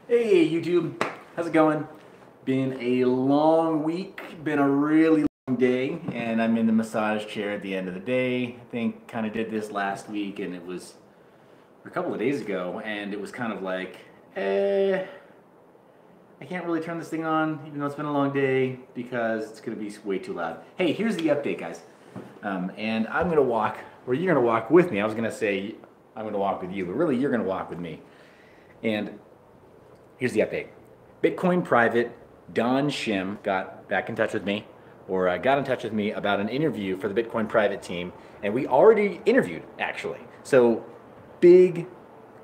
Hey YouTube, how's it going? Been a long week, been a really long day, and I'm in the massage chair at the end of the day. I think kind of did this last week, and it was a couple of days ago, and it was kind of like, I can't really turn this thing on, even though it's been a long day, because it's gonna be way too loud. Hey, here's the update, guys. And I'm gonna walk, or you're gonna walk with me. I was gonna say I'm gonna walk with you, but really you're gonna walk with me. And here's the update. Bitcoin Private, Don Shim got back in touch with me, or got in touch with me about an interview for the Bitcoin Private team, and we already interviewed, actually. So big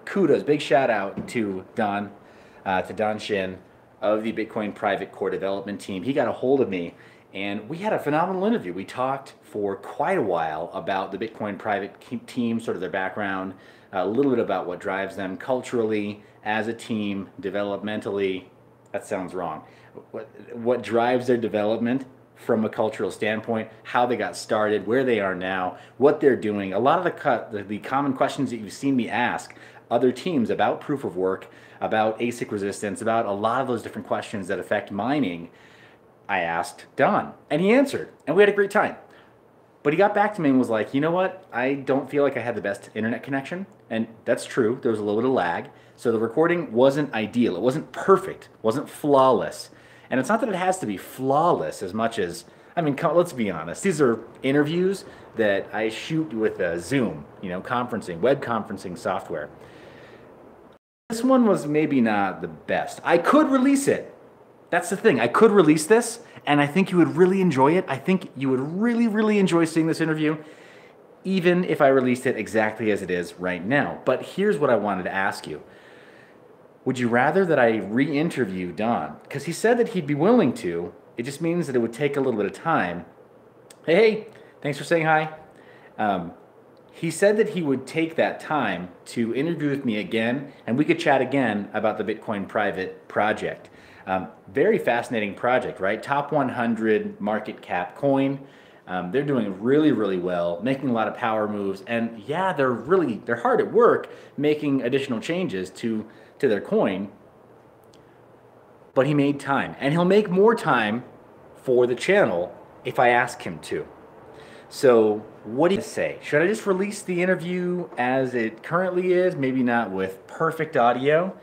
kudos, big shout out to Don Shin of the Bitcoin Private core development team. He got a hold of me, and we had a phenomenal interview. We talked for quite a while about the Bitcoin Private team, sort of their background, a little bit about what drives them culturally, as a team, developmentally. That sounds wrong. What drives their development from a cultural standpoint, how they got started, where they are now, what they're doing. A lot of the common questions that you've seen me ask other teams about proof of work, about ASIC resistance, about a lot of those different questions that affect mining, I asked Don, and he answered, and we had a great time. But he got back to me and was like, you know what? I don't feel like I had the best internet connection. And that's true. There was a little bit of lag. So the recording wasn't ideal. It wasn't perfect. It wasn't flawless. And it's not that it has to be flawless as much as, I mean, let's be honest. These are interviews that I shoot with Zoom, conferencing, web conferencing software. This one was maybe not the best. I could release it. That's the thing. I could release this, and I think you would really enjoy it. I think you would really, really enjoy seeing this interview, even if I released it exactly as it is right now. But here's what I wanted to ask you. Would you rather that I re-interview Don? Because he said that he'd be willing to. It just means that it would take a little bit of time. Hey, thanks for saying hi. He said that he would take that time to interview with me again, and we could chat again about the Bitcoin Private project. Very fascinating project, right? Top 100 market cap coin. They're doing really, really well, making a lot of power moves, and yeah, they're hard at work making additional changes to their coin. But he made time, and he'll make more time for the channel if I ask him to. So what do you say? Should I just release the interview as it currently is, maybe not with perfect audio?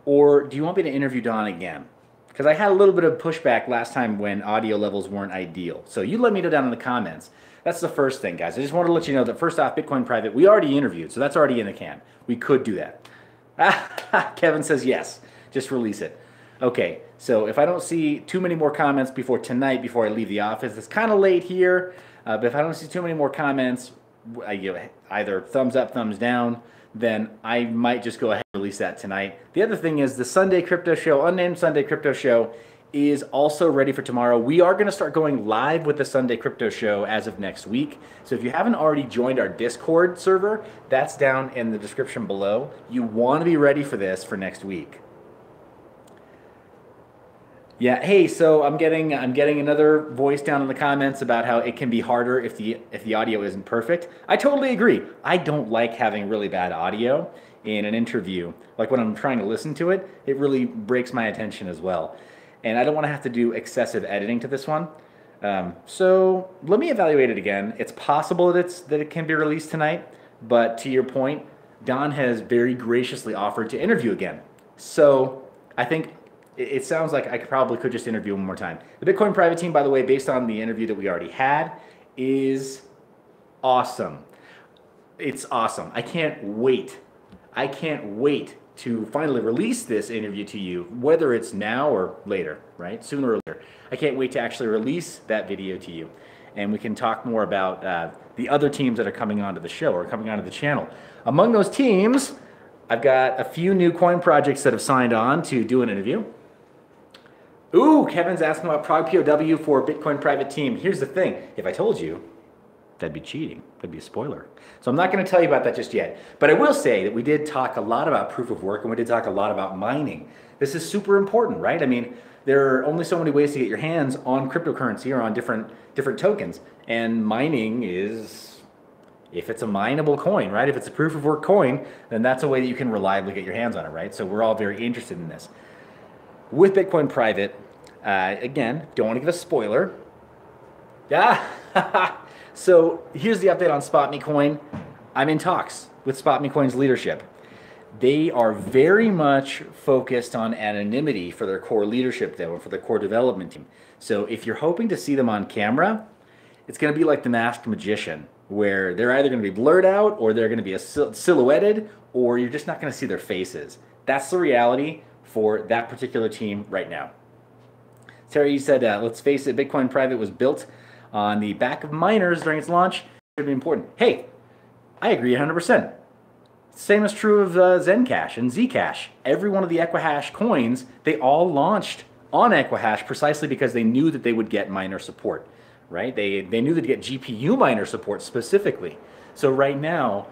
Or do you want me to interview Don again? Because I had a little bit of pushback last time when audio levels weren't ideal. So you let me know down in the comments. That's the first thing, guys. I just wanted to let you know that first off, Bitcoin Private, we already interviewed, so that's already in the can. We could do that. Kevin says yes, just release it. Okay, so if I don't see too many more comments before tonight, before I leave the office, it's kind of late here, but if I don't see too many more comments, either thumbs up, thumbs down, then I might just go ahead and release that tonight. The other thing is the Sunday Crypto Show, Unnamed Sunday Crypto Show, is also ready for tomorrow. We are going to start going live with the Sunday Crypto Show as of next week. So if you haven't already joined our Discord server, that's down in the description below. You want to be ready for this for next week. Yeah, hey, so I'm getting another voice down in the comments about how it can be harder if the audio isn't perfect. I totally agree. I don't like having really bad audio in an interview. Like when I'm trying to listen to it, it really breaks my attention as well. And I don't want to have to do excessive editing to this one. So let me evaluate it again. It's possible that it can be released tonight, but to your point, Don has very graciously offered to interview again. So I think it sounds like I probably could just interview one more time. The Bitcoin Private team, by the way, based on the interview that we already had, is awesome. It's awesome. I can't wait. I can't wait to finally release this interview to you, whether it's now or later, right? Sooner or later. I can't wait to actually release that video to you. And we can talk more about the other teams that are coming onto the show or coming onto the channel. Among those teams, I've got a few new coin projects that have signed on to do an interview. Ooh, Kevin's asking about Prog POW for Bitcoin Private team. Here's the thing. If I told you, that'd be cheating. That'd be a spoiler. So I'm not going to tell you about that just yet. But I will say that we did talk a lot about proof of work, and we did talk a lot about mining. This is super important, right? I mean, there are only so many ways to get your hands on cryptocurrency or on different tokens. And mining is If it's a mineable coin, right? If it's a proof of work coin, then that's a way that you can reliably get your hands on it, right? So we're all very interested in this. With Bitcoin Private, again, don't want to give a spoiler. So here's the update on SpotMe Coin. I'm in talks with SpotMe Coin's leadership. They are very much focused on anonymity for their core leadership, though, and for their core development team. So if you're hoping to see them on camera, it's going to be like the Masked Magician, where they're either going to be blurred out, or they're going to be silhouetted, or you're just not going to see their faces. That's the reality for that particular team right now. Terry said, let's face it, Bitcoin Private was built on the back of miners during its launch. It should be important. Hey, I agree 100%. Same is true of Zencash and Zcash. Every one of the Equihash coins, they all launched on Equihash precisely because they knew that they would get miner support, right? They knew they'd get GPU miner support specifically. So right now,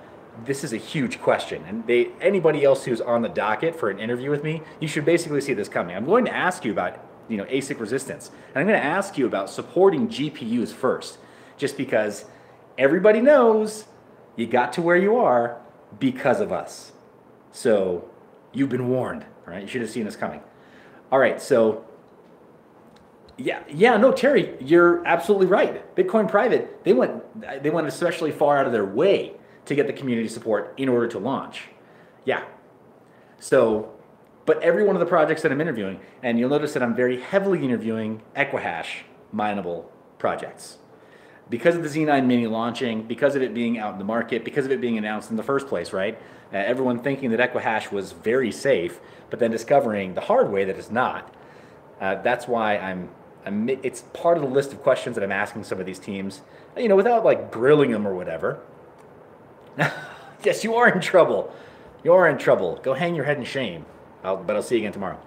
this is a huge question. And anybody else who's on the docket for an interview with me, you should basically see this coming. I'm going to ask you about ASIC resistance. And I'm going to ask you about supporting GPUs first, just because everybody knows you got to where you are because of us. So you've been warned, right? You should have seen this coming. All right, so no, Terry, you're absolutely right. Bitcoin Private, they went especially far out of their way to get the community support in order to launch. Yeah. So, but every one of the projects that I'm interviewing, and you'll notice that I'm very heavily interviewing Equihash mineable projects. Because of the Z9 Mini launching, because of it being out in the market, because of it being announced in the first place, right? Everyone thinking that Equihash was very safe, but then discovering the hard way that it's not. That's why it's part of the list of questions that I'm asking some of these teams, without like grilling them or whatever. Yes, you are in trouble. You are in trouble. Go hang your head in shame. But I'll see you again tomorrow.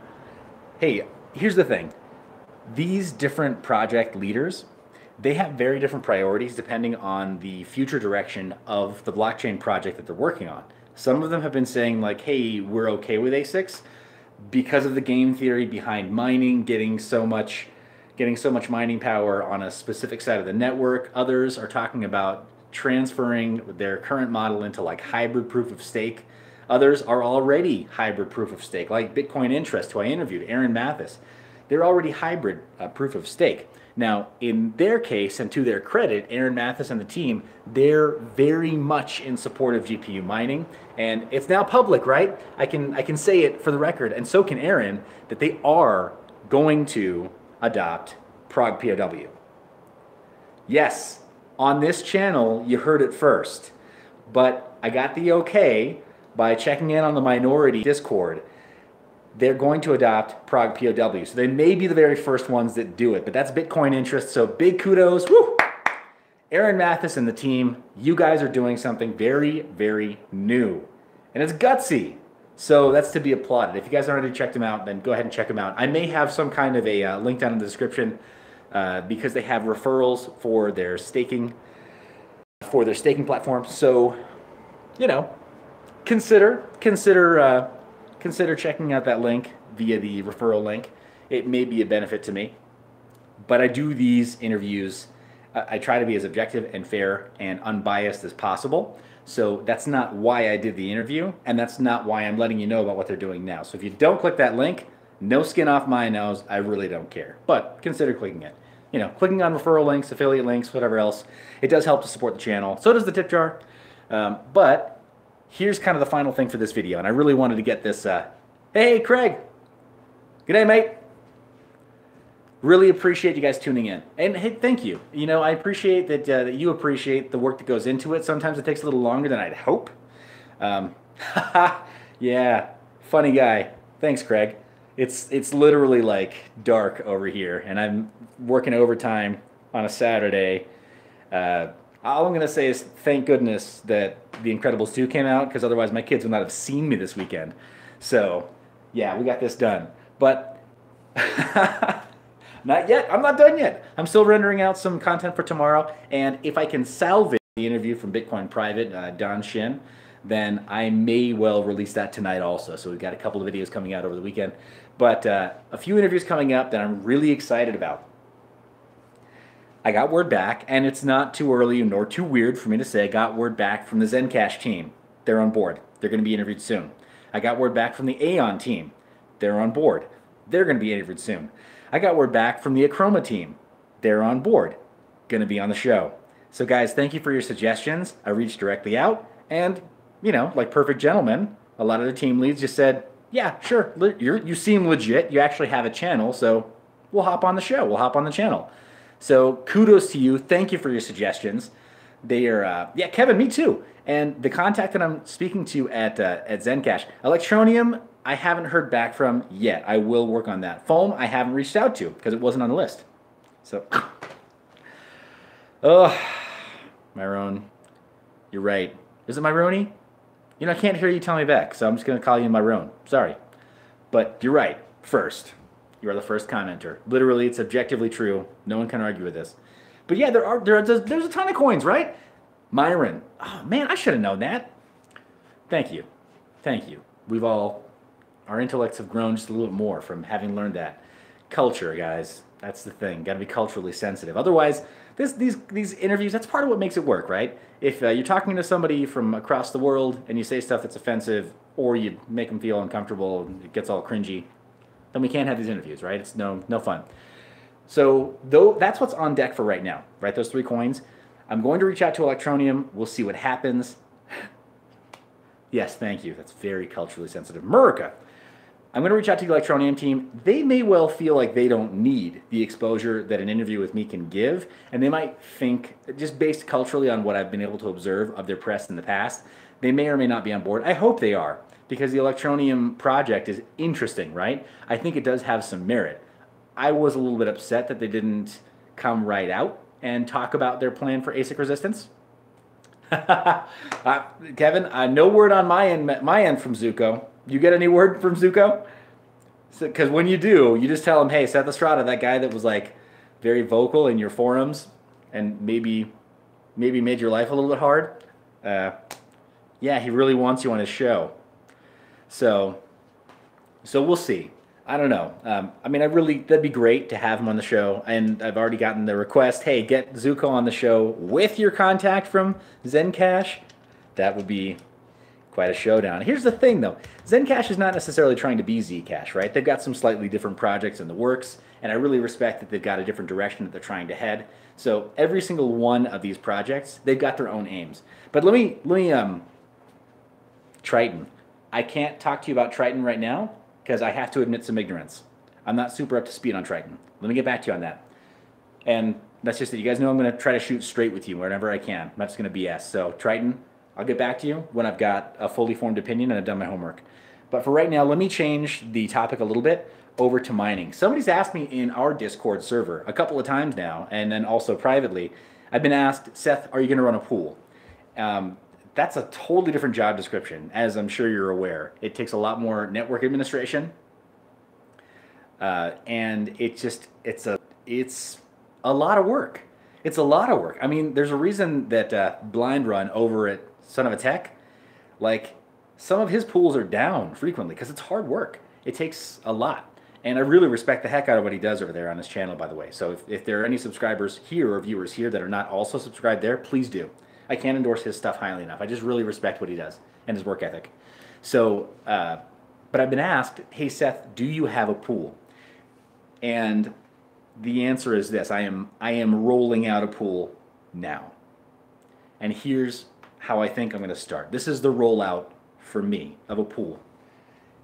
Hey, here's the thing. These different project leaders, they have very different priorities depending on the future direction of the blockchain project that they're working on. Some of them have been saying like, hey, we're okay with ASICs because of the game theory behind mining, getting so much mining power on a specific side of the network. Others are talking about transferring their current model into like hybrid proof of stake. Others are already hybrid proof of stake, like Bitcoin Interest, who I interviewed, Aaron Mathis. They're already hybrid proof of stake. Now, in their case, and to their credit, Aaron Mathis and the team, they're very much in support of GPU mining. And it's now public, right? I can say it for the record, and so can Aaron, that they are going to adopt Prog POW. Yes, on this channel, you heard it first. But I got the okay by checking in on the minority Discord. They're going to adopt Prog POW. So they may be the very first ones that do it, but that's Bitcoin Interest. So big kudos. Woo! Aaron Mathis and the team, you guys are doing something very, very new. And it's gutsy. So that's to be applauded. If you guys haven't already checked them out, then go ahead and check them out. I may have some kind of a link down in the description because they have referrals for their staking platform. So, consider checking out that link via the referral link. It may be a benefit to me. But I do these interviews, I try to be as objective and fair and unbiased as possible. So that's not why I did the interview, and that's not why I'm letting you know about what they're doing now. So if you don't click that link, no skin off my nose, I really don't care. But consider clicking it. Clicking on referral links, affiliate links, whatever else, it does help to support the channel. So does the tip jar. But here's kind of the final thing for this video, and I really wanted to get this. Hey, Craig. G'day, mate. Really appreciate you guys tuning in. And hey, thank you. I appreciate that you appreciate the work that goes into it. Sometimes it takes a little longer than I'd hope. Yeah, funny guy. Thanks, Craig. It's literally like dark over here, and I'm working overtime on a Saturday. All I'm going to say is thank goodness that The Incredibles 2 came out, because otherwise my kids would not have seen me this weekend. So, yeah, we got this done. But not yet. I'm not done yet. I'm still rendering out some content for tomorrow, and if I can salvage the interview from Bitcoin Private, Don Shin, then I may well release that tonight also. So we've got a couple of videos coming out over the weekend. But a few interviews coming up that I'm really excited about. I got word back, and it's not too early nor too weird for me to say I got word back from the Zencash team. They're on board. They're going to be interviewed soon. I got word back from the Aeon team. They're on board. They're going to be interviewed soon. I got word back from the Acroma team. They're on board. Going to be on the show. So guys, thank you for your suggestions. I reached directly out, and, you know, like perfect gentlemen, a lot of the team leads just said, yeah, sure, you seem legit. You actually have a channel, so we'll hop on the show. We'll hop on the channel. So kudos to you. Thank you for your suggestions. They are, yeah, Kevin, me too. And the contact that I'm speaking to at Zencash, Electronium, I haven't heard back from yet. I will work on that. Foam, I haven't reached out to because it wasn't on the list. So, oh, Myron, you're right. Is it Myroni? You know, I can't hear you tell me back, so I'm just going to call you Myron. Sorry. But you're right. First. You are the first commenter. Literally, it's objectively true. No one can argue with this. But yeah, there's a ton of coins, right? Myron. Oh, man, I should have known that. Thank you. Thank you. Our intellects have grown just a little bit more from having learned that. Culture, guys. That's the thing. Got to be culturally sensitive. Otherwise, these interviews, that's part of what makes it work, right? If you're talking to somebody from across the world and you say stuff that's offensive or you make them feel uncomfortable and it gets all cringy, then we can't have these interviews, right? It's no fun. So that's what's on deck for right now, right? Those 3 coins. I'm going to reach out to Electronium. We'll see what happens. Yes, thank you. That's very culturally sensitive. Murica. I'm going to reach out to the Electronium team. They may well feel like they don't need the exposure that an interview with me can give, and they might think, just based culturally on what I've been able to observe of their press in the past, they may or may not be on board. I hope they are, because the Electronium project is interesting, right? I think it does have some merit. I was a little bit upset that they didn't come right out and talk about their plan for ASIC resistance. Kevin, no word on my end from Zuko. You get any word from Zuko? Because when you do, you just tell him, hey, Seth Estrada, that guy that was like very vocal in your forums and maybe made your life a little bit hard. Yeah, he really wants you on his show. So we'll see. I don't know. I mean, that'd be great to have him on the show. And I've already gotten the request, hey, get Zuko on the show with your contact from Zencash. That would be quite a showdown. Here's the thing, though. Zencash is not necessarily trying to be Zcash, right? They've got some slightly different projects in the works, and I really respect that they've got a different direction that they're trying to head. So every single one of these projects, they've got their own aims. But let me Triton. I can't talk to you about Triton right now because I have to admit some ignorance. I'm not super up to speed on Triton. Let me get back to you on that. And that's just it. You guys know I'm going to try to shoot straight with you whenever I can. I'm not just going to BS. So Triton, I'll get back to you when I've got a fully formed opinion and I've done my homework. But for right now, let me change the topic a little bit over to mining. Somebody's asked me in our Discord server a couple of times now, and then also privately, I've been asked, Seth, are you going to run a pool? That's a totally different job description, as I'm sure you're aware. It takes a lot more network administration, and it's a lot of work. It's a lot of work. I mean, there's a reason that Blind Run over at Son of a Tech, like, some of his pools are down frequently because it's hard work. It takes a lot. And I really respect the heck out of what he does over there on his channel, by the way. So if there are any subscribers here or viewers here that are not also subscribed there, please do. I can't endorse his stuff highly enough. I just really respect what he does and his work ethic. So, but I've been asked, hey, Seth, do you have a pool? And the answer is this. I am rolling out a pool now. And here's how I think I'm going to start. This is the rollout for me of a pool.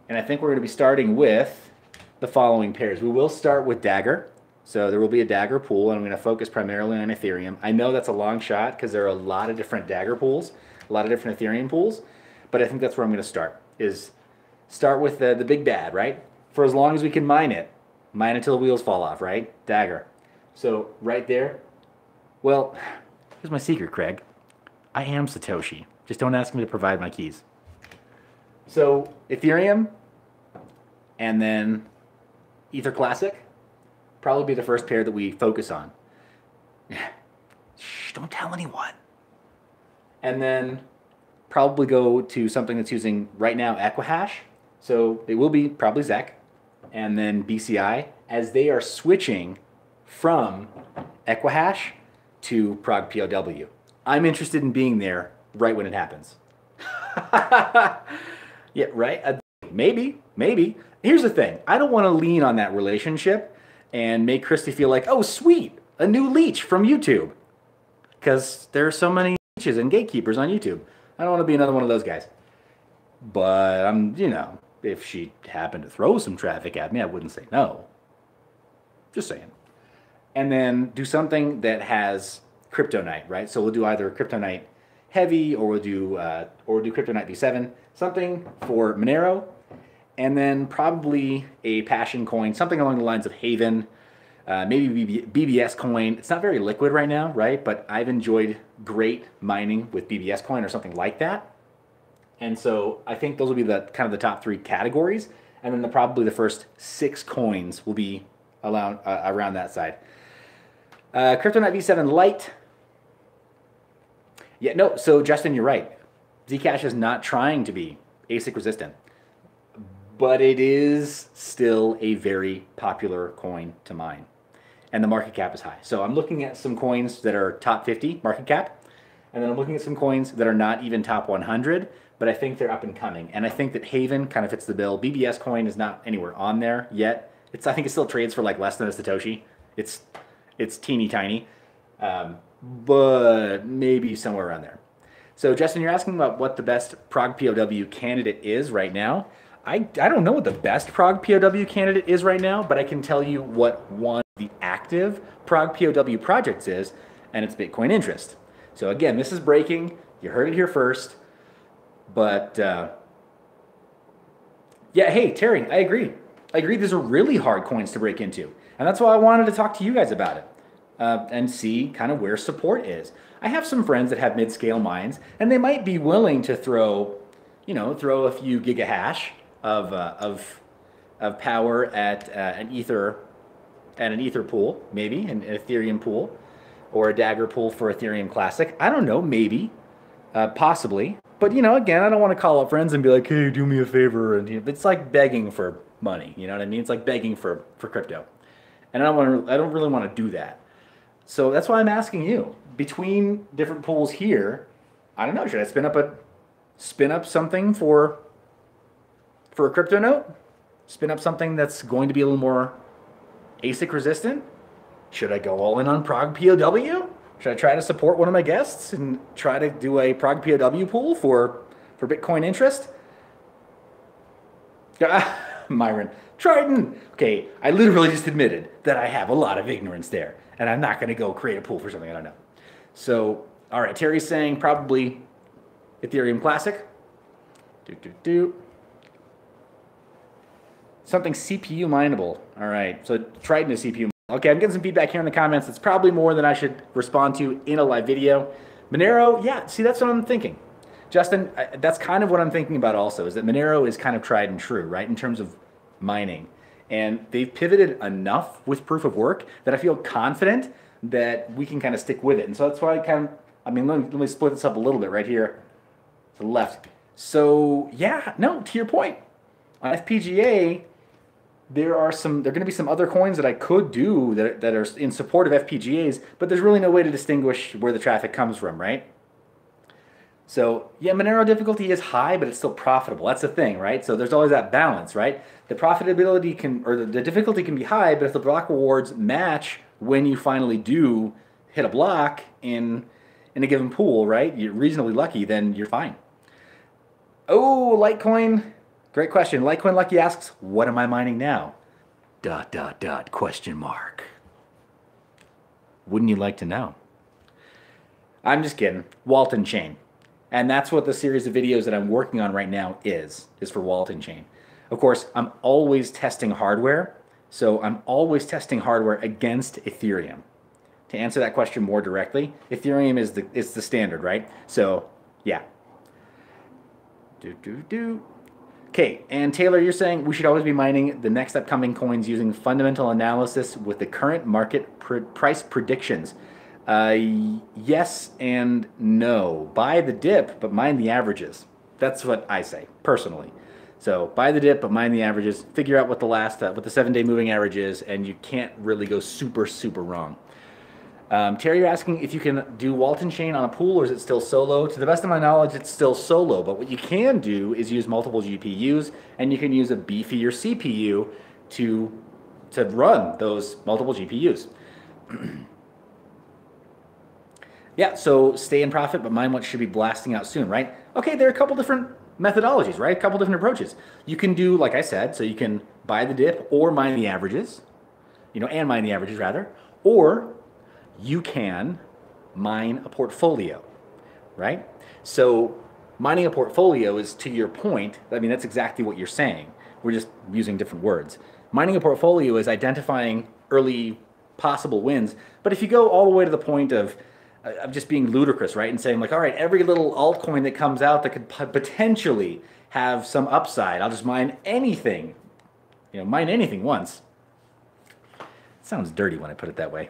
And I think we're going to be starting with the following pairs. We will start with Dagger. So there will be a Dagger pool, and I'm going to focus primarily on Ethereum. I know that's a long shot because there are a lot of different Dagger pools, a lot of different Ethereum pools, but I think that's where I'm going to start, is start with the big bad, right? For as long as we can mine it until the wheels fall off, right? Dagger. So right there, well, here's my secret, Craig. I am Satoshi. Just don't ask me to provide my keys. So Ethereum, and then Ether Classic, probably be the first pair that we focus on. Shh, don't tell anyone. And then probably go to something that's using right now Equihash. So it will be probably ZEC, and then BCI, as they are switching from Equihash to Prog POW. I'm interested in being there right when it happens. Yeah, right? Maybe. Here's the thing. I don't want to lean on that relationship and make Christy feel like, oh, sweet, a new leech from YouTube. Because there are so many leeches and gatekeepers on YouTube. I don't want to be another one of those guys. But I'm, if she happened to throw some traffic at me, I wouldn't say no. Just saying. And then do something that has Kryptonite, right? So we'll do either Kryptonite Heavy or we'll do Kryptonite V7, something for Monero, and then probably a Passion coin, something along the lines of Haven, maybe BBS coin. It's not very liquid right now, right? But I've enjoyed great mining with BBS coin or something like that. And so I think those will be the kind of the top 3 categories. And then probably the first 6 coins will be around that side. Kryptonite V7 Lite. Yeah, no, so Justin, you're right. Zcash is not trying to be ASIC resistant, but it is still a very popular coin to mine. And the market cap is high. So I'm looking at some coins that are top 50 market cap, and then I'm looking at some coins that are not even top 100, but I think they're up and coming. And I think that Haven kind of fits the bill. BBS coin is not anywhere on there yet. I think it still trades for like less than a Satoshi. It's teeny tiny, but maybe somewhere around there. So Justin, you're asking about what the best Prog POW candidate is right now. I don't know what the best Prog POW candidate is right now, but I can tell you what one of the active Prog POW projects is, and it's Bitcoin Interest. So again, this is breaking. You heard it here first. But yeah, hey, Terry, I agree. These are really hard coins to break into. And that's why I wanted to talk to you guys about it and see kind of where support is. I have some friends that have mid-scale mines, and they might be willing to throw a few gigahash of power at an ether pool, maybe an Ethereum pool, or a Dagger pool for Ethereum Classic. I don't know, maybe, possibly. But again, I don't want to call up friends and be like, "Hey, do me a favor." And it's like begging for money. You know what I mean? It's like begging for crypto, and I don't really want to do that. So that's why I'm asking you, between different pools here, I don't know. Should I spin up something for a crypto note? Spin up something that's going to be a little more ASIC resistant? Should I go all in on Prog POW? Should I try to support one of my guests and try to do a Prog POW pool for Bitcoin Interest? Myron, Triton. Okay, I literally just admitted that I have a lot of ignorance there, and I'm not going to go create a pool for something I don't know. So, all right, Terry's saying probably Ethereum Classic. Something CPU mineable. All right, so Triton is CPU. Okay, I'm getting some feedback here in the comments. It's probably more than I should respond to in a live video. Monero, yeah, see, that's what I'm thinking. Justin, that's kind of what I'm thinking about also, is that Monero is kind of tried and true, right, in terms of mining. And they've pivoted enough with proof of work that I feel confident that we can kind of stick with it. And so that's why let me split this up a little bit right here to the left. So, yeah, no, to your point, on FPGA, there are going to be some other coins that I could do that are in support of FPGAs, but there's really no way to distinguish where the traffic comes from, right? So yeah, Monero difficulty is high, but it's still profitable. That's the thing, right? So there's always that balance, right? The profitability the difficulty can be high, but if the block rewards match when you finally do hit a block in a given pool, right? You're reasonably lucky, then you're fine. Oh, Litecoin. Great question. Litecoin Lucky asks, what am I mining now? ... question mark. Wouldn't you like to know? I'm just kidding. Walton Chain. And that's what the series of videos that I'm working on right now is for Walton Chain. Of course, I'm always testing hardware. So I'm always testing hardware against Ethereum. To answer that question more directly, Ethereum is the standard, right? So, yeah. Okay, and Taylor, you're saying we should always be mining the next upcoming coins using fundamental analysis with the current market price predictions. Yes and no. Buy the dip, but mind the averages. That's what I say, personally. So buy the dip, but mind the averages. Figure out what the last, what the 7-day moving average is, and you can't really go super, super wrong. Terry, you're asking if you can do Walton chain on a pool, or is it still solo? To the best of my knowledge, it's still solo, but what you can do is use multiple GPUs, and you can use a beefier CPU to run those multiple GPUs. Yeah, so stay in profit, but mind what should be blasting out soon, right? Okay, there are a couple different methodologies, right? A couple different approaches. You can do, like I said, so you can buy the dip or mine the averages, and mine the averages rather, or you can mine a portfolio, right? So mining a portfolio is, to your point, I mean, that's exactly what you're saying. We're just using different words. Mining a portfolio is identifying early possible wins, but if you go all the way to the point of just being ludicrous, right? And saying like, all right, every little altcoin that comes out that could potentially have some upside, I'll just mine anything, mine anything once. It sounds dirty when I put it that way.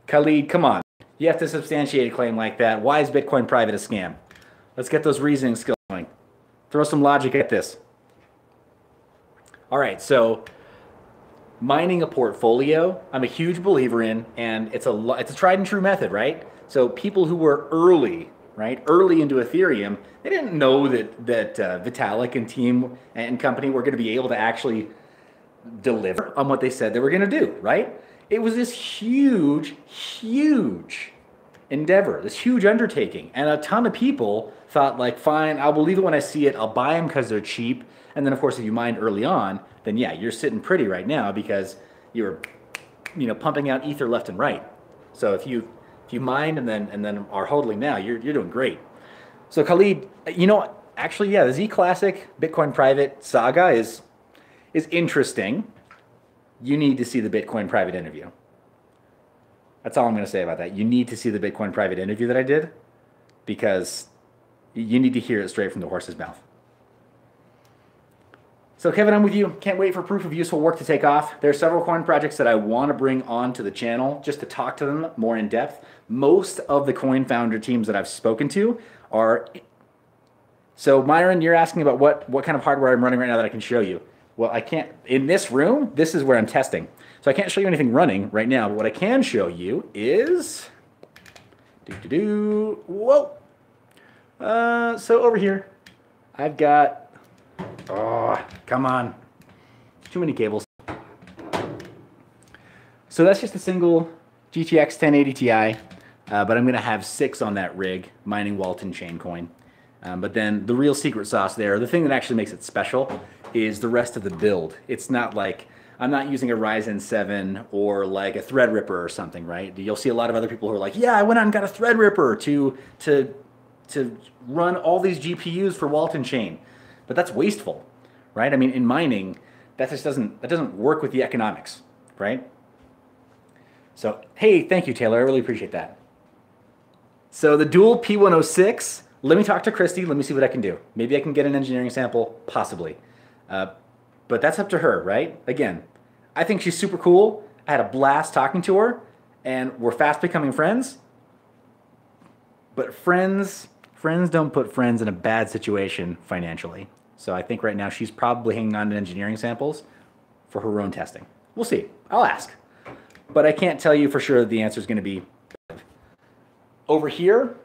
Khalid, come on. You have to substantiate a claim like that. Why is Bitcoin private a scam? Let's get those reasoning skills going. Throw some logic at this. All right, so mining a portfolio, I'm a huge believer in, and it's a tried and true method, right? So people who were early, right, early into Ethereum, they didn't know that Vitalik and team and company were going to be able to actually deliver on what they said they were going to do, right? It was this huge, huge endeavor, this huge undertaking, and a ton of people thought like, fine, I'll believe it when I see it. I'll buy them because they're cheap. And then, of course, if you mined early on, then yeah, you're sitting pretty right now because you're, pumping out ether left and right. So if you mined and then are hodling now, you're doing great. So Khalid, actually, yeah, the Z Classic Bitcoin Private saga is interesting. You need to see the Bitcoin Private interview. That's all I'm going to say about that. You need to see the Bitcoin Private interview that I did because you need to hear it straight from the horse's mouth. So Kevin, I'm with you. Can't wait for proof of useful work to take off. There are several coin projects that I want to bring onto the channel just to talk to them more in depth. Most of the coin founder teams that I've spoken to are... So Myron, you're asking about what kind of hardware I'm running right now that I can show you. Well, I can't, in this room, this is where I'm testing. So I can't show you anything running right now, but what I can show you is, whoa. So over here, I've got, oh, come on, too many cables. So that's just a single GTX 1080 Ti, but I'm gonna have 6 on that rig, mining Walton chain coin. But then the real secret sauce there, the thing that actually makes it special, is the rest of the build. It's not like, I'm not using a Ryzen 7 or like a Threadripper or something, right? You'll see a lot of other people who are like, yeah, I went out and got a Threadripper to run all these GPUs for Walton chain. But that's wasteful, right? I mean, in mining, that doesn't work with the economics, right? So, hey, thank you, Taylor. I really appreciate that. So the dual P106, let me talk to Christy. Let me see what I can do. Maybe I can get an engineering sample, possibly. But that's up to her, right? Again, I think she's super cool. I had a blast talking to her, and we're fast becoming friends. But friends don't put friends in a bad situation financially. So I think right now she's probably hanging on to engineering samples for her own testing. We'll see. I'll ask. But I can't tell you for sure that the answer is going to be over here.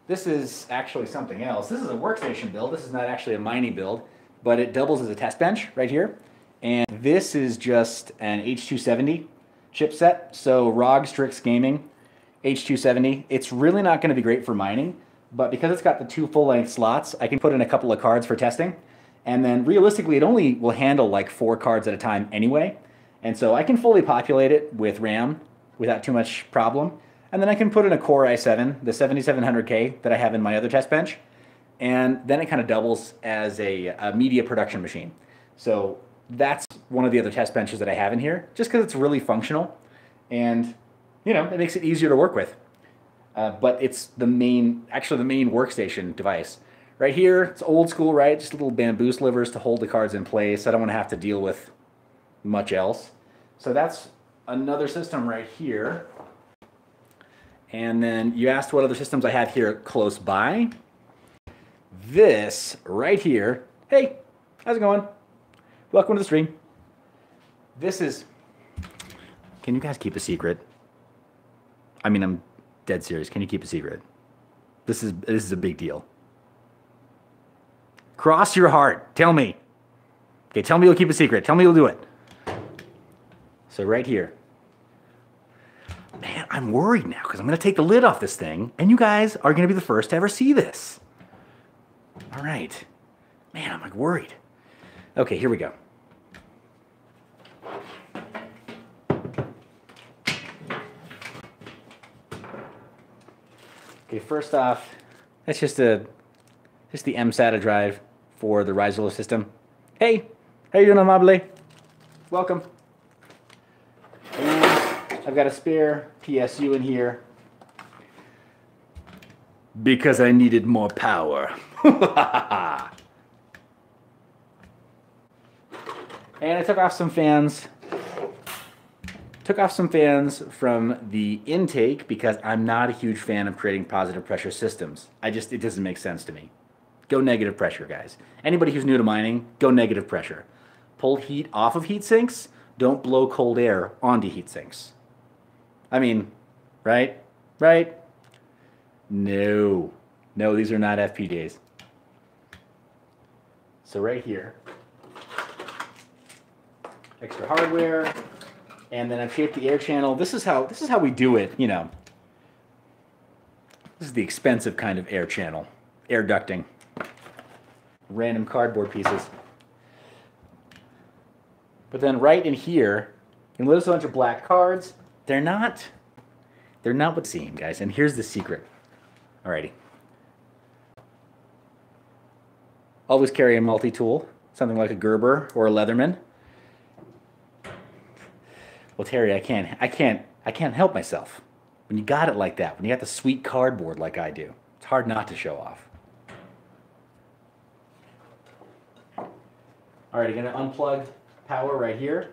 This is actually something else. This is a workstation build. This is not actually a mining build, but it doubles as a test bench right here. And this is just an H270 chipset. So ROG Strix Gaming H270. It's really not going to be great for mining, but because it's got the 2 full-length slots, I can put in a couple of cards for testing. And then realistically, it only will handle like 4 cards at a time anyway. And so I can fully populate it with RAM without too much problem. And then I can put in a Core i7, the 7700K that I have in my other test bench. And then it kind of doubles as a media production machine. So that's one of the other test benches that I have in here, just because it's really functional. And, it makes it easier to work with. But it's actually the main workstation device. Right here, it's old school, right? Just little bamboo slivers to hold the cards in place. I don't want to have to deal with much else. So that's another system right here. And then you asked what other systems I have here close by. this right here. Hey, how's it going? Welcome to the stream. This is, can you guys keep a secret? I mean, I'm dead serious. Can you keep a secret? This is a big deal. Cross your heart. Tell me. Okay, tell me you'll keep a secret. Tell me you'll do it. So right here. Man, I'm worried now because I'm going to take the lid off this thing, and you guys are going to be the first to ever see this. All right. Man, I'm like worried. Okay, here we go. Okay, first off, that's just the M-SATA drive for the Riser system. Hey, how you doing, Amable? Welcome. And I've got a spare PSU in here because I needed more power. And I took off some fans. Took off some fans from the intake because I'm not a huge fan of creating positive pressure systems. It doesn't make sense to me. Go negative pressure, guys. Anybody who's new to mining, go negative pressure. Pull heat off of heat sinks. Don't blow cold air onto heat sinks. I mean, right? Right? No. No, these are not FPGAs. So right here, extra hardware, and then I've shaped the air channel. This is how we do it, you know. This is the expensive kind of air channel, air ducting. Random cardboard pieces. But then right in here, you'll notice a bunch of black cards. They're not what's seen, guys. And here's the secret. Alrighty. Always carry a multi-tool, something like a Gerber or a Leatherman. Well, Terry, I can't help myself. When you got it like that, when you got the sweet cardboard like I do, it's hard not to show off. All right, I'm gonna unplug power right here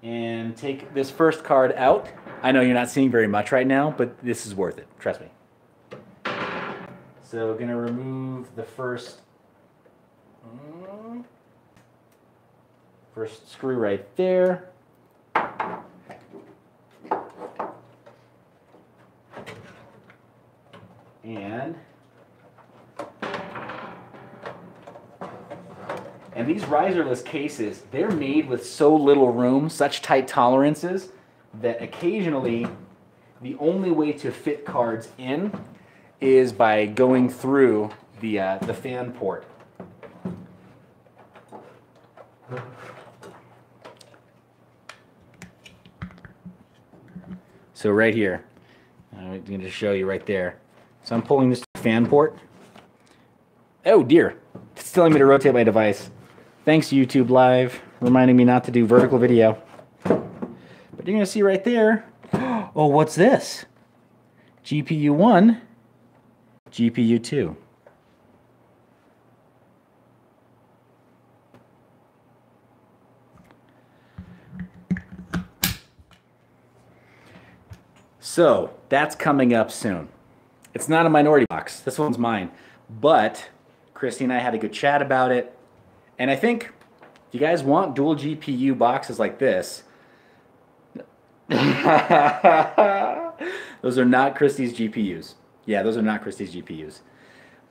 and take this first card out. I know you're not seeing very much right now, but this is worth it, trust me. So gonna remove the first screw right there. And these riserless cases, they're made with so little room, such tight tolerances, that occasionally the only way to fit cards in is by going through the fan port. So right here, I'm going to show you right there. So I'm pulling this fan port. Oh dear, it's telling me to rotate my device. Thanks YouTube Live, reminding me not to do vertical video. But you're going to see right there, oh, what's this? GPU 1, GPU 2. So that's coming up soon. It's not a minority box. This one's mine. But Christy and I had a good chat about it. And I think if you guys want dual GPU boxes like this, those are not Christy's GPUs. Yeah, those are not Christy's GPUs.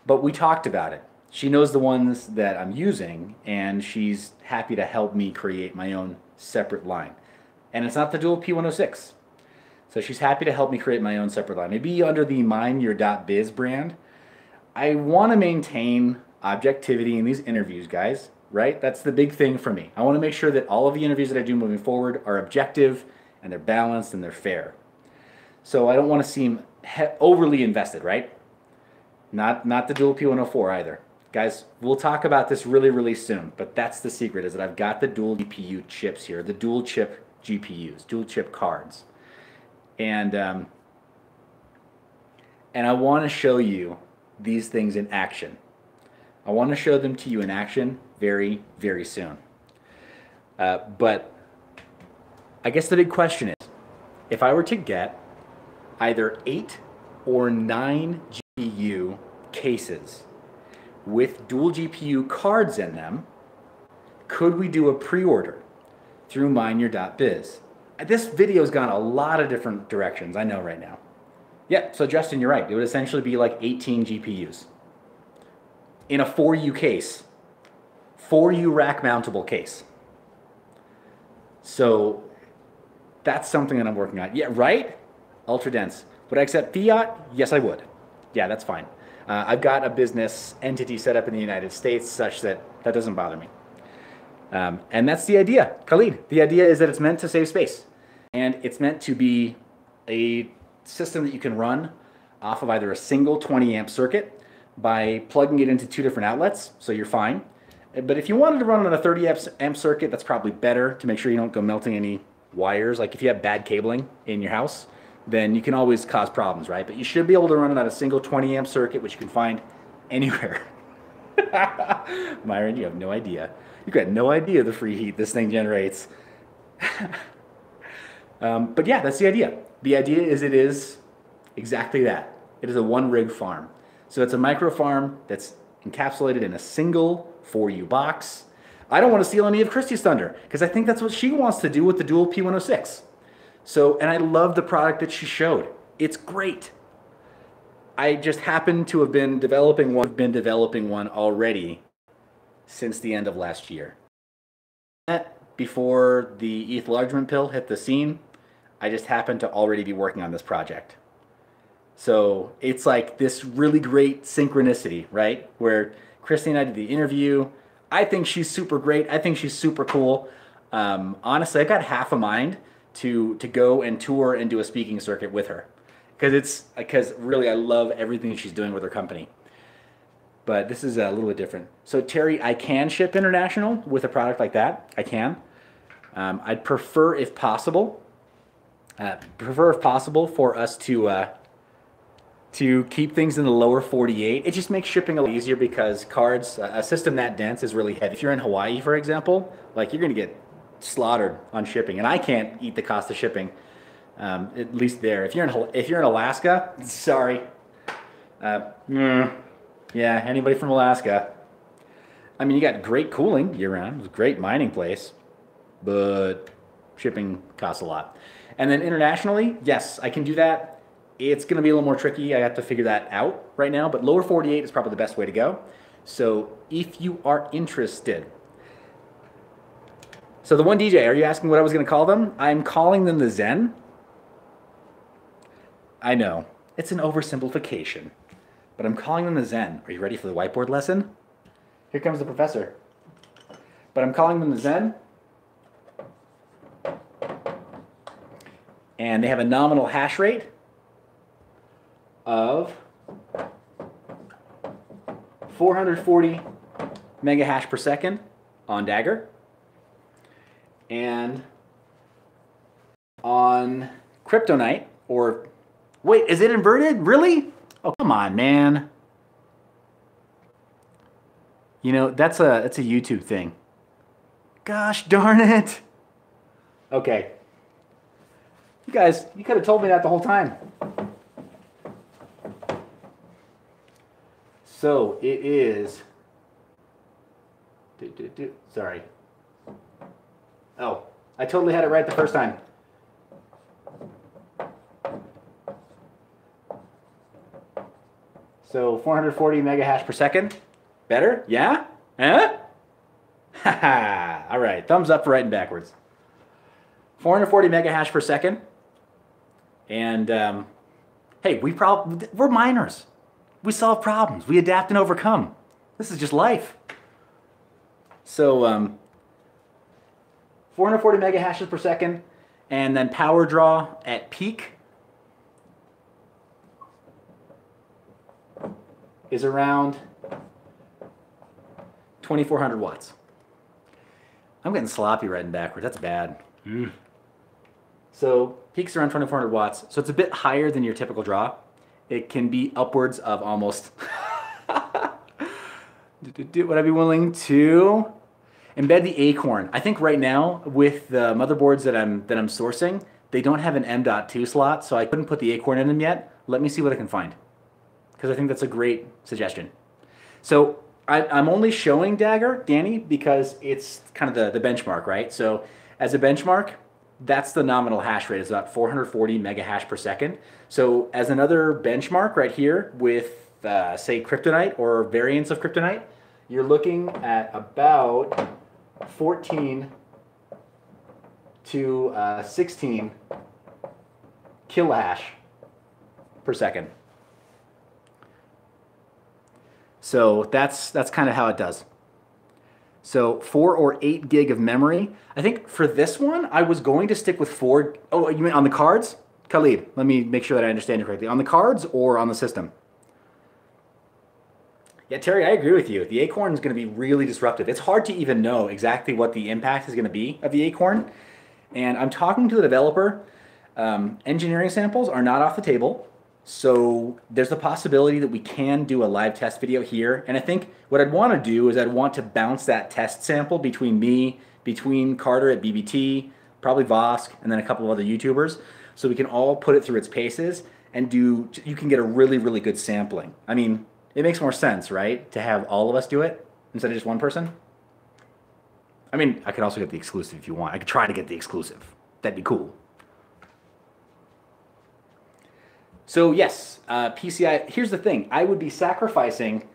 But we talked about it. She knows the ones that I'm using, and she's happy to help me create my own separate line. And it's not the dual P106. So she's happy to help me create my own separate line. Maybe under the mineyour.biz brand. I want to maintain objectivity in these interviews, guys, right? That's the big thing for me. I want to make sure that all of the interviews that I do moving forward are objective, and they're balanced, and they're fair. So I don't want to seem overly invested, right? Not the dual P104 either. Guys, we'll talk about this really, really soon, but that's the secret, is that I've got the dual GPU chips here, the dual chip GPUs, dual chip cards. And I want to show you these things in action. I want to show them to you in action very, very soon. But I guess the big question is, if I were to get either 8 or 9 GPU cases with dual GPU cards in them, could we do a pre-order through mineyour.biz? This video's gone a lot of different directions, I know right now. Yeah, so Justin, you're right. It would essentially be like 18 GPUs in a 4U case, 4U rack mountable case. So that's something that I'm working on. Yeah, right? Ultra dense. Would I accept fiat? Yes, I would. Yeah, that's fine. I've got a business entity set up in the United States such that that doesn't bother me. And that's the idea, Khalid. The idea is that it's meant to save space. And it's meant to be a system that you can run off of either a single 20 amp circuit by plugging it into 2 different outlets, so you're fine. But if you wanted to run on a 30 amp circuit, that's probably better to make sure you don't go melting any wires. Like if you have bad cabling in your house, then you can always cause problems, right? But you should be able to run it on a single 20 amp circuit, which you can find anywhere. Myron, you have no idea. You've got no idea the free heat this thing generates. But yeah, that's the idea. The idea is it is exactly that. It is a 1-rig farm. So it's a micro farm that's encapsulated in a single 4U box. I don't want to steal any of Christy's thunder because I think that's what she wants to do with the dual P106. So, and I love the product that she showed. It's great. I just happen to have been developing one already since the end of last year. Before the ETH enlargement pill hit the scene, I just happened to already be working on this project. So it's like this really great synchronicity, right? Where Christy and I did the interview. I think she's super great. I think she's super cool. Honestly, I've got half a mind to go and tour and do a speaking circuit with her. Because really I love everything she's doing with her company. But this is a little bit different. So Terry, I can ship international with a product like that. I can. I'd prefer if possible for us to keep things in the lower 48. It just makes shipping a little easier because cards, a system that dense is really heavy. If you're in Hawaii, for example, like you're gonna get slaughtered on shipping, and I can't eat the cost of shipping, at least there. If you're in Alaska, sorry. Yeah, anybody from Alaska. I mean, you got great cooling year round, it's a great mining place, but shipping costs a lot. And then internationally, yes, I can do that. It's going to be a little more tricky. I have to figure that out right now, but lower 48 is probably the best way to go. So if you are interested. So the one DJ, are you asking what I was going to call them? I'm calling them the Zen. I know, it's an oversimplification, but I'm calling them the Zen. Are you ready for the whiteboard lesson? Here comes the professor. But I'm calling them the Zen. And they have a nominal hash rate of 440 mega hash per second on Dagger. And on Kryptonite, or wait, is it inverted? Really? Oh, come on, man. You know, that's a YouTube thing. Gosh darn it. Okay. You guys, you could have told me that the whole time. So it is, sorry. Oh, I totally had it right the first time. So 440 mega hash per second. Better? Yeah? Huh? Haha. All right, thumbs up for writing backwards. 440 mega hash per second. And hey, we're miners. We solve problems. We adapt and overcome. This is just life. So 440 mega hashes per second, and then power draw at peak is around 2,400 watts. I'm getting sloppy writing backwards. That's bad. So peaks around 2,400 watts. So it's a bit higher than your typical draw. It can be upwards of almost. Would I be willing to embed the Acorn? I think right now with the motherboards that I'm sourcing, they don't have an M.2 slot, so I couldn't put the Acorn in them yet. Let me see what I can find. because I think that's a great suggestion. So I'm only showing Dagger, Danny, because it's kind of the benchmark, right? So as a benchmark, that's the nominal hash rate. It's about 440 mega hash per second. So as another benchmark right here with, say, Kryptonite or variants of Kryptonite, you're looking at about 14 to 16 kilohash per second. So that's kind of how it does. So 4 or 8 gig of memory. I think for this one, I was going to stick with 4. Oh, you mean on the cards? Khalid, let me make sure that I understand you correctly. On the cards or on the system? Yeah, Terry, I agree with you. The Acorn is going to be really disruptive. It's hard to even know exactly what the impact is going to be of the Acorn. And I'm talking to the developer. Engineering samples are not off the table. So there's the possibility that we can do a live test video here. And I think what I'd want to do is I'd want to bounce that test sample between me, between Carter at BBT, probably Vosk, and then a couple of other YouTubers. So we can all put it through its paces and you can get a really, really good sampling. I mean, it makes more sense, right? To have all of us do it instead of just one person. I mean, I could also get the exclusive if you want. I could try to get the exclusive. That'd be cool. So yes, PCI, here's the thing. I'd be sacrificing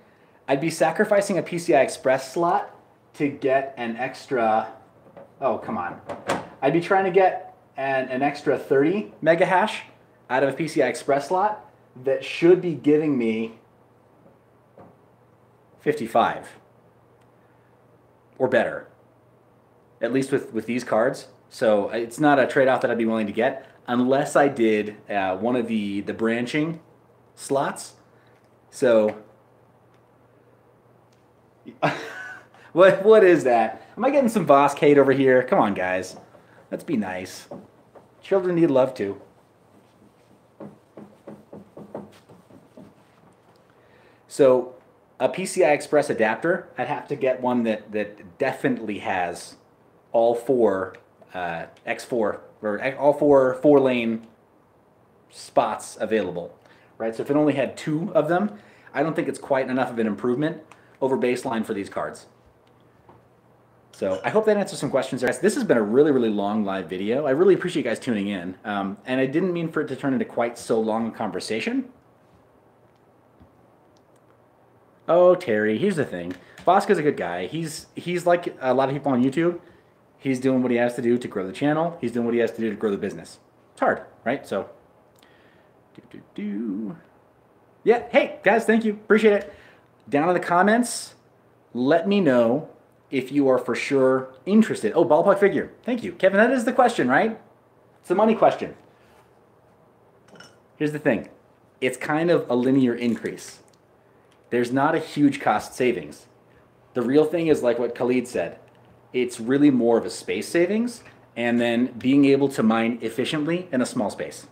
a PCI Express slot to get an extra, oh, come on. I'd be trying to get an extra 30 mega hash out of a PCI Express slot that should be giving me 55 or better, at least with these cards. So it's not a trade-off that I'd be willing to get unless I did one of the branching slots. So what is that? Am I getting some Vosk hate over here? Come on, guys. Let's be nice. Children need love too. So a PCI Express adapter, I'd have to get one that definitely has all 4 X4 or all 4-lane spots available, right? So if it only had 2 of them, I don't think it's quite enough of an improvement over baseline for these cards. So I hope that answers some questions there. This has been a really, really long live video. I really appreciate you guys tuning in. And I didn't mean for it to turn into quite so long a conversation. Oh, Terry, here's the thing. Bosca's a good guy. He's like a lot of people on YouTube. He's doing what he has to do to grow the channel. He's doing what he has to do to grow the business. It's hard, right? So, yeah, hey, guys, thank you. Appreciate it. Down in the comments, let me know if you are for sure interested. Oh, ballpark figure. Thank you. Kevin, that is the question, right? It's a money question. Here's the thing. It's kind of a linear increase. There's not a huge cost savings. The real thing is like what Khalid said. It's really more of a space savings and then being able to mine efficiently in a small space.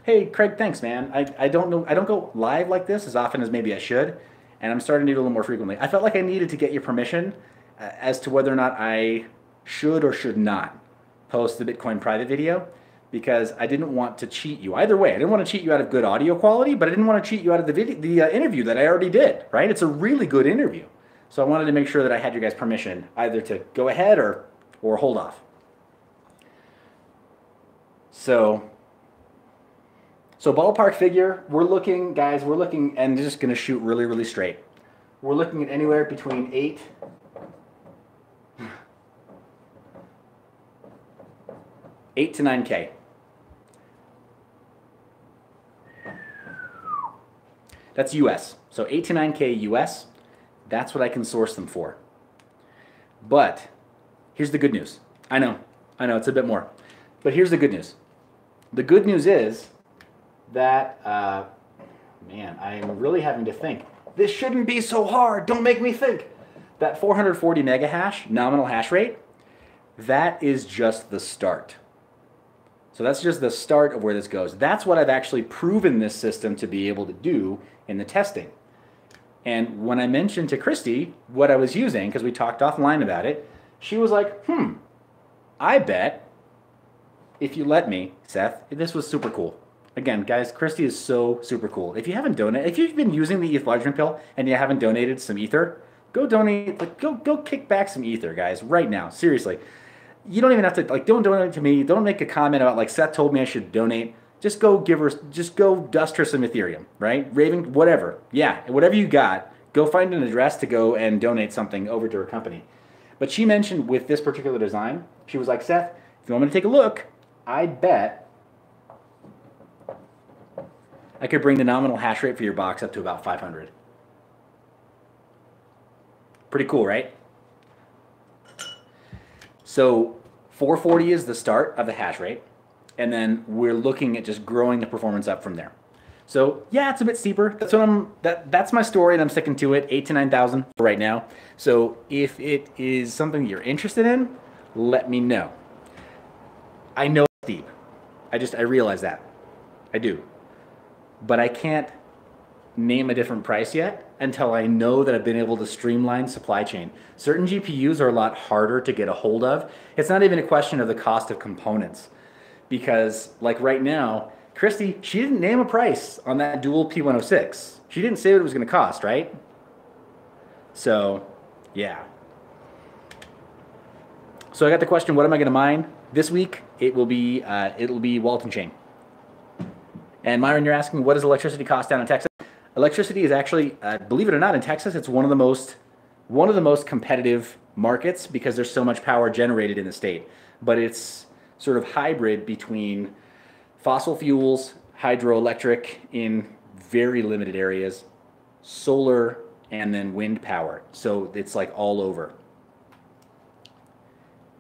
Hey, Craig, thanks, man. I don't know. I don't go live like this as often as maybe I should, and I'm starting to do it a little more frequently. I felt like I needed to get your permission as to whether or not I should or should not post the Bitcoin private video, because I didn't want to cheat you. Either way, I didn't want to cheat you out of good audio quality, but I didn't want to cheat you out of the interview that I already did, right? It's a really good interview. So I wanted to make sure that I had your guys' permission either to go ahead or hold off. So ballpark figure, we're looking, guys, and just going to shoot really, really straight. We're looking at anywhere between 8 to 9K. That's US. So 8 to 9K US. That's what I can source them for. But here's the good news. I know, it's a bit more. But here's the good news. The good news is that, man, I'm really having to think. This shouldn't be so hard. Don't make me think. That 440 mega hash, nominal hash rate, that is just the start. So that's just the start of where this goes. That's what I've actually proven this system to be able to do in the testing. And when I mentioned to Christy what I was using, because we talked offline about it, she was like, I bet if you let me, Seth, this was super cool. Again, guys, Christy is so super cool. If you haven't donated, if you've been using the ETH enlargement pill and you haven't donated some ether, go donate. Like, go kick back some ether, guys, right now. Seriously, you don't even have to like. Don't donate to me. Don't make a comment about like Seth told me I should donate. Just go give her. Just go dust her some Ethereum, right? Raven, whatever. Yeah, whatever you got. Go find an address to go and donate something over to her company. But she mentioned with this particular design, she was like, Seth, if you want me to take a look, I bet I could bring the nominal hash rate for your box up to about 500. Pretty cool, right? So 440 is the start of the hash rate, and then we're looking at just growing the performance up from there. So yeah, it's a bit steeper. That's my story, and I'm sticking to it. 8,000 to 9,000 for right now. So if it is something you're interested in, let me know. I know it's steep. I realize that. I do. But I can't name a different price yet until I know that I've been able to streamline supply chain. Certain GPUs are a lot harder to get a hold of. It's not even a question of the cost of components. Because like right now, Christy, she didn't name a price on that dual P106. She didn't say what it was going to cost, right? So, yeah. So I got the question, what am I going to mine? This week, it'll be Walton Chain. And Myron, you're asking, what does electricity cost down in Texas? Electricity is actually, believe it or not, in Texas, it's one of the most competitive markets because there's so much power generated in the state. But it's sort of hybrid between fossil fuels, hydroelectric in very limited areas, solar, and then wind power. So it's like all over.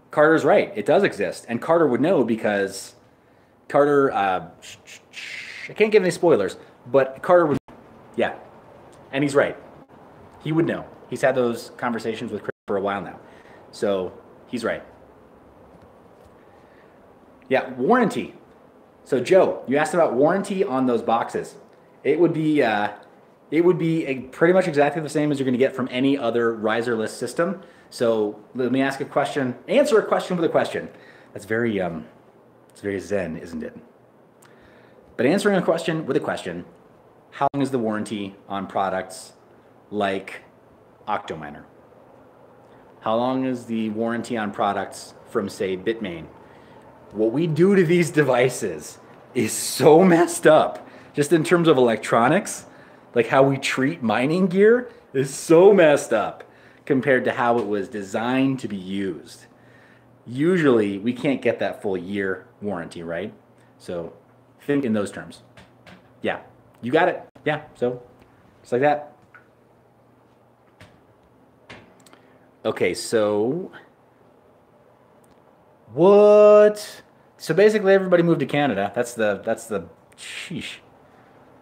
Carter's right. It does exist. And Carter would know because Carter, I can't give any spoilers, but Carter would, yeah. And he's right. He would know. He's had those conversations with Chris for a while now. So he's right. Yeah, warranty. So Joe, you asked about warranty on those boxes. It would be pretty much exactly the same as you're going to get from any other riserless system. So let me ask a question, answer a question with a question. That's very, it's very zen, isn't it? But answering a question with a question, how long is the warranty on products like Octominer? How long is the warranty on products from, say, Bitmain? What we do to these devices is so messed up, just in terms of electronics. Like how we treat mining gear is so messed up compared to how it was designed to be used. Usually we can't get that full year warranty, right? So think in those terms. Yeah, you got it. Yeah, so just like that. Okay, so what? So basically everybody moved to Canada. That's the sheesh.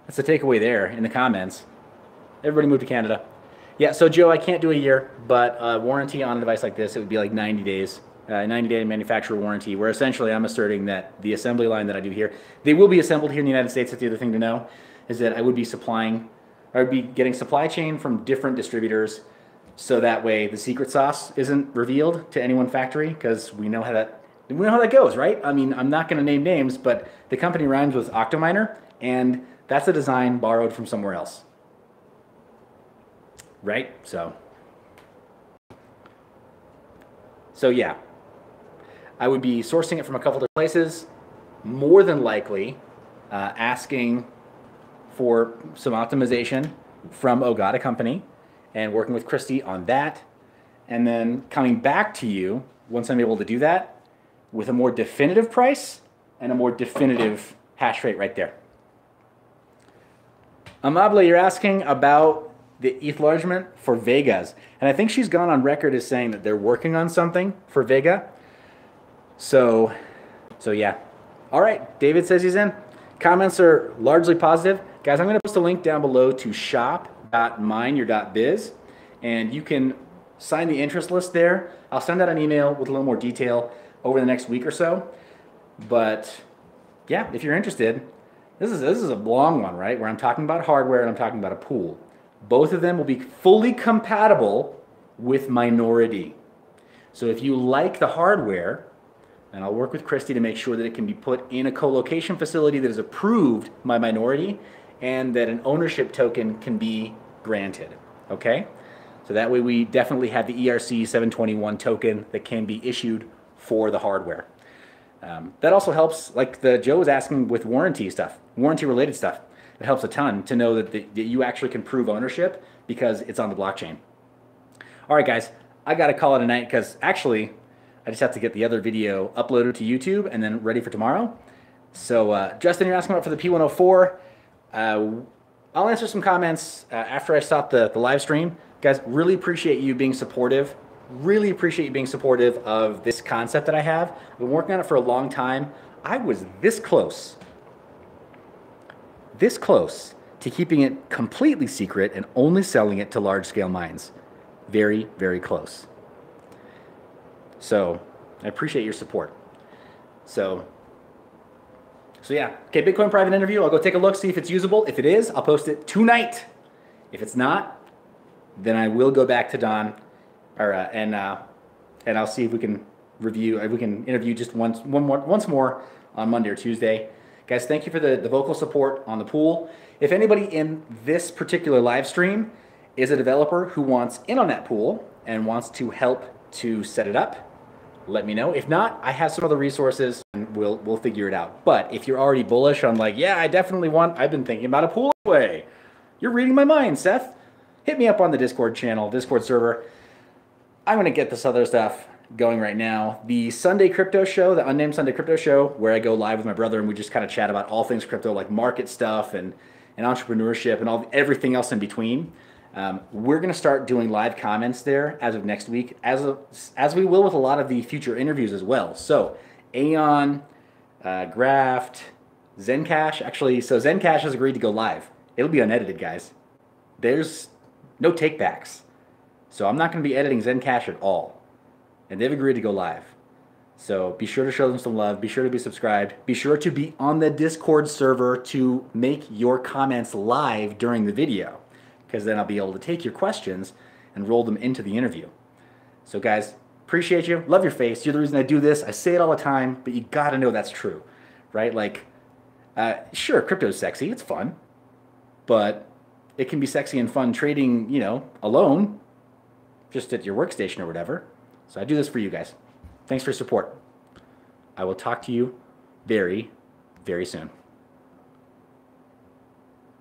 That's the takeaway there in the comments. Everybody moved to Canada. Yeah, so Joe, I can't do a year, but warranty on a device like this, it would be like 90 days. 90-day manufacturer warranty, where essentially I'm asserting that the assembly line that I do here, they will be assembled here in the United States. That's the other thing to know, is that I would be getting supply chain from different distributors, so that way the secret sauce isn't revealed to any one factory, because we know how that goes, right? I mean, I'm not going to name names, but the company rhymes with Octominer, and that's a design borrowed from somewhere else, right? So yeah. I would be sourcing it from a couple different places, more than likely asking for some optimization from Ogata Company and working with Christy on that, and then coming back to you once I'm able to do that with a more definitive price and a more definitive hash rate right there. Amable, you're asking about the ETH enlargement for Vegas, and I think she's gone on record as saying that they're working on something for Vega. So yeah. All right, David says he's in. Comments are largely positive. Guys, I'm going to post a link down below to shop.mineyour.biz, and you can sign the interest list there. I'll send out an email with a little more detail over the next week or so. But yeah, if you're interested, this is a long one, right? Where I'm talking about hardware and I'm talking about a pool. Both of them will be fully compatible with Minority. So if you like the hardware, and I'll work with Christy to make sure that it can be put in a co-location facility that is approved by minority and that an ownership token can be granted, okay? So that way we definitely have the ERC 721 token that can be issued for the hardware. That also helps, like Joe was asking with warranty stuff, warranty related stuff. It helps a ton to know that you actually can prove ownership because it's on the blockchain. All right, guys, I got to call it a night because actually I just have to get the other video uploaded to YouTube and then ready for tomorrow. So Justin, you're asking about for the P104. I'll answer some comments after I stop the live stream. Guys, really appreciate you being supportive. Really appreciate you being supportive of this concept that I have. I've been working on it for a long time. I was this close to keeping it completely secret and only selling it to large-scale mines. Very, very close. So I appreciate your support. So yeah. Okay, Bitcoin private interview. I'll go take a look, see if it's usable. If it is, I'll post it tonight. If it's not, then I will go back to Don, and I'll see if we can interview just once more on Monday or Tuesday. Guys, thank you for the vocal support on the pool. If anybody in this particular live stream is a developer who wants in on that pool and wants to help to set it up, let me know. If not, I have some other resources and we'll figure it out. But if you're already bullish on like, yeah, I've been thinking about a pool anyway. You're reading my mind, Seth. Hit me up on the Discord channel, Discord server. I'm going to get this other stuff going right now. The Sunday Crypto Show, the Unnamed Sunday Crypto Show, where I go live with my brother and we just kind of chat about all things crypto, like market stuff and entrepreneurship and everything else in between. We're going to start doing live comments there as of next week, as we will with a lot of the future interviews as well. So Aeon, Graft, Zencash, actually, so Zencash has agreed to go live. It'll be unedited, guys. There's no takebacks. So I'm not going to be editing Zencash at all. And they've agreed to go live. So be sure to show them some love. Be sure to be subscribed. Be sure to be on the Discord server to make your comments live during the video, because then I'll be able to take your questions and roll them into the interview. So guys, appreciate you. Love your face. You're the reason I do this. I say it all the time, but you got to know that's true, right? Like, sure, crypto's sexy. It's fun. But it can be sexy and fun trading, alone, just at your workstation or whatever. So I do this for you guys. Thanks for your support. I will talk to you very, very soon.